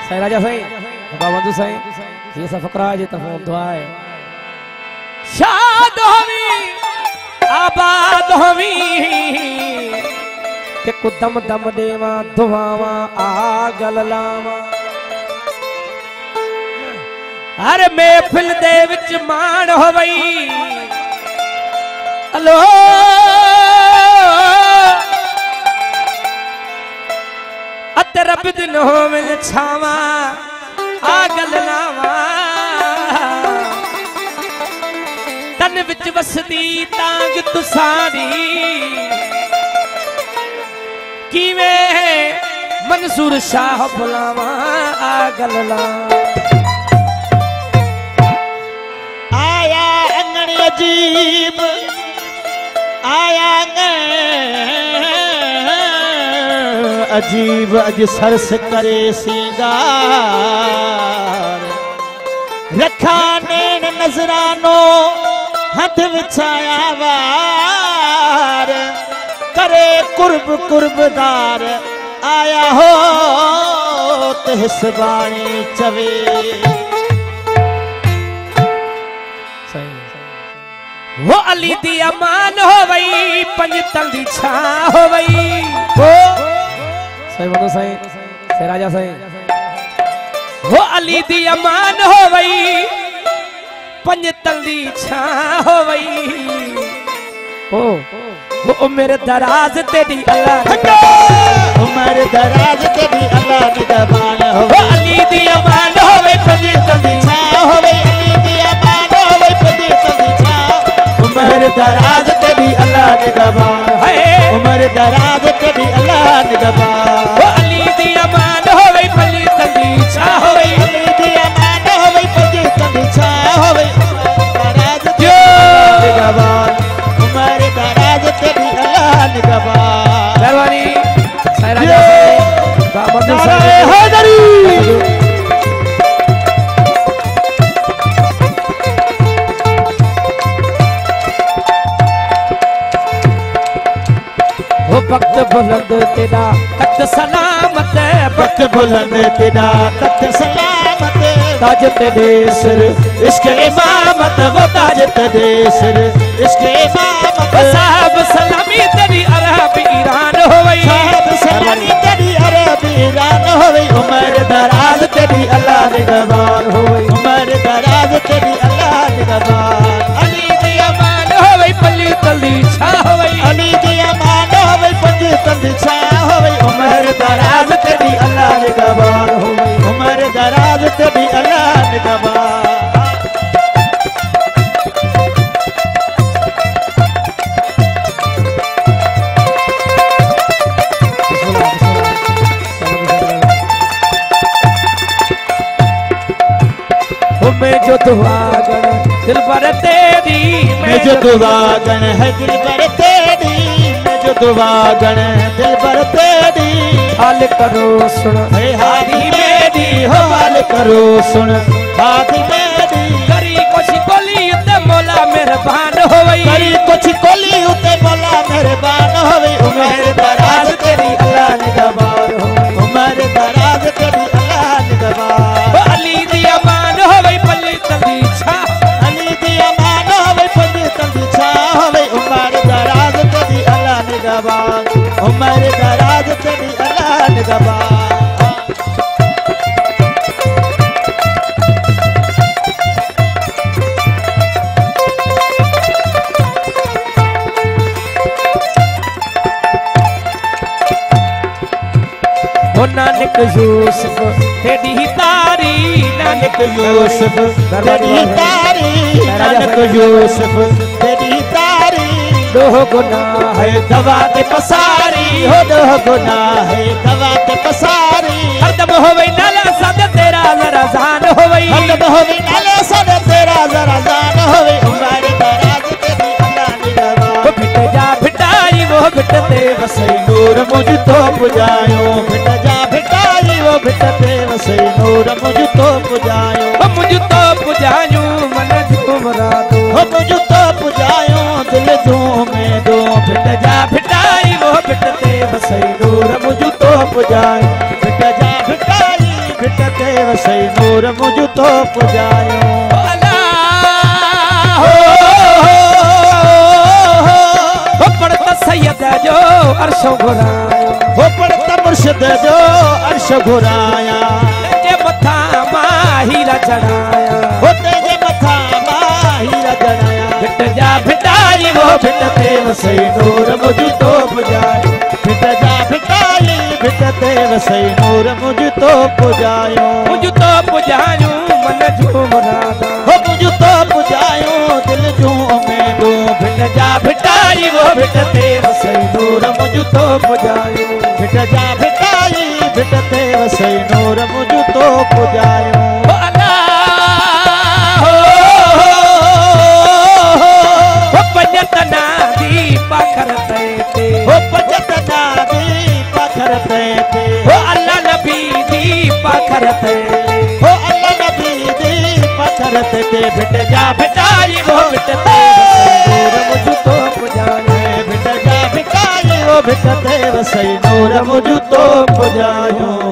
साईं राजा साईं बाबा बंधु साईं ये सब फकरा जी तरफों दुआ है। शाद होवी आबाद होवी ते कुदम दम देवा दुआवा आगल लावा। अरे महफिल दे विच मान होवई अलो अते रब दिन होवे छावा आगल लावा। तन विच वसदी तांग तुसारी किवे मंसूर शाह बुलावा आगल लावा। आया अंगण अजीब आया अजीब अज सरस करे सिंगार रखा नैन नजरानो हथ विछाया वार करे कुर्ब कुर्बदार आया हो तिस बाणी चवे। वो अली दी अमान हो वई पंज तंदी छा हो वई। सही बोलो सही से राजा सही। वो अली दी अमान हो वई पंज तंदी छा हो वई। वो उम्र दराज तेरी अल्लाह उम्र दराज तेरी अल्लाह निगहबान हो। वो अली दी अमान हो वई पंज तंदी छा हो वई। अली दी अमान हो वई पंज तंदी छा उम्र दराज तेरी अल्लाह निगहबान है। उम्र दराज तेरी अल्लाह निगहबान। वो अली दी अमान हो वई पंज तंदी छा हो वई। अली दी अमान हो वई पंज तंदी छा हो वई। दराज तेरी निगहबान उम्र दराज तेरी अल्लाह निगहबान। मेहरबानी साईं राजा साईं बाबा बंधु साईं हैदरी। वक्त बुलंद तेरा तख्त सलामत वक्त बुलंद तेरा तख्त सलामत ताज तेरे सिर इश्क इमामत वो ताज तेरे सिर इश्क इमामत। साहब सलामी तेरी अरब ईरान हो वई। साहब सलामी तेरी अरब ईरान हो वई। उम्र दराज तेरी अल्लाह निगहबान हो वई। उम्र दराज तेरी अल्लाह निगहबान। अली दी अमान हो वई पंज तंदी छा हो वई। अली दी अमान हो वई पंज तंदी छा हो वई। उम्र दराज तेरी अल्लाह निगहबान हो वई। उम्र दराज तेरी अल्लाह निगहबान। मैं जो दुआगन दिल पर तेरी मैं जो दुआगन है दिल पर तेरी। मैं जो दुआगन दिल पर तेरी। हाल करो सुन हे हादी मेरी हो हाल करो सुन हादी मेरी। करी कुछ कोली उते मौला मेहरबान हो वई। करी कुछ कोली उते मौला मेहरबान हो वई। उम्र दराज तेरी अल्लाह निगहबान हो वई। उम्र दराज तेरी अल्लाह निगहबान। अली दी अमान हो वई पंज तंदी छा। अली दी अमान हो वई पंज तंदी छा हो वई। उम्र दराज तेरी अल्लाह निगहबान। उम्र दराज तेरी अल्लाह निगहबान। नानक यूसुफ तेरी तारी नानक यूसुफ तेरी तारी नानक यूसुफ तेरी तारी। दो गुनाह है दवा के पसारी हो दो गुनाह है दवा के पसारी। हरदम हो वई नाला सद तेरा जरा जान हो वई। हरदम हो वई नाला सद तेरा जरा जान हो वई। उम्र दराज तेरी अल्लाह निगहबान। वो भिट जा भिटाई वो भिटते वसई नूर मुझ तो पुजायो। भिट जा भिटाई वो भिटते वसई नूर मुझ तो पुजायो। वो मुझ तो पुजायूं मन झूमरा दो। वो मुझ तो पुजायो दिल झूमे दो। भिट जा भिटाई वो भिटते वसई नूर मुझ तो पुजायो। भिट जा भिटाई भिटते अर्श घुरायो हो पढ़त मुर्शिद जो अर्श घुराया जे मथा माहीरा चढ़ाया हो तेजे मथा माहीरा चढ़ाया भिट जा भिटाई वो भिट ते वसई नूर मुझ तो पुजायो भिट जा भिटाई भिट ते वसई नूर मुझ तो पुजायो मुझ तो पुजायो मन झूम राधा हो मुझ तो पुजायो दिल जूं उम्मीदों भिट जा भिटाई वो भिट ते वसई नूर मुझ तो पुजायो भिट जा भिटाई भिट ते वसई नूर मुझ तो पुजायो पंजतना दी पाखर ते हो पंजतना दी पाखर ते हो अल्लाह नबी दी पाखर ते हो अल्लाह नबी दी पाखर ते भिट जा भिटाई वो भिट ते नूर मुझ तो पुजायो भिट जा भिटाई वो भिट ते वसई नूर मुझ तो पुजायो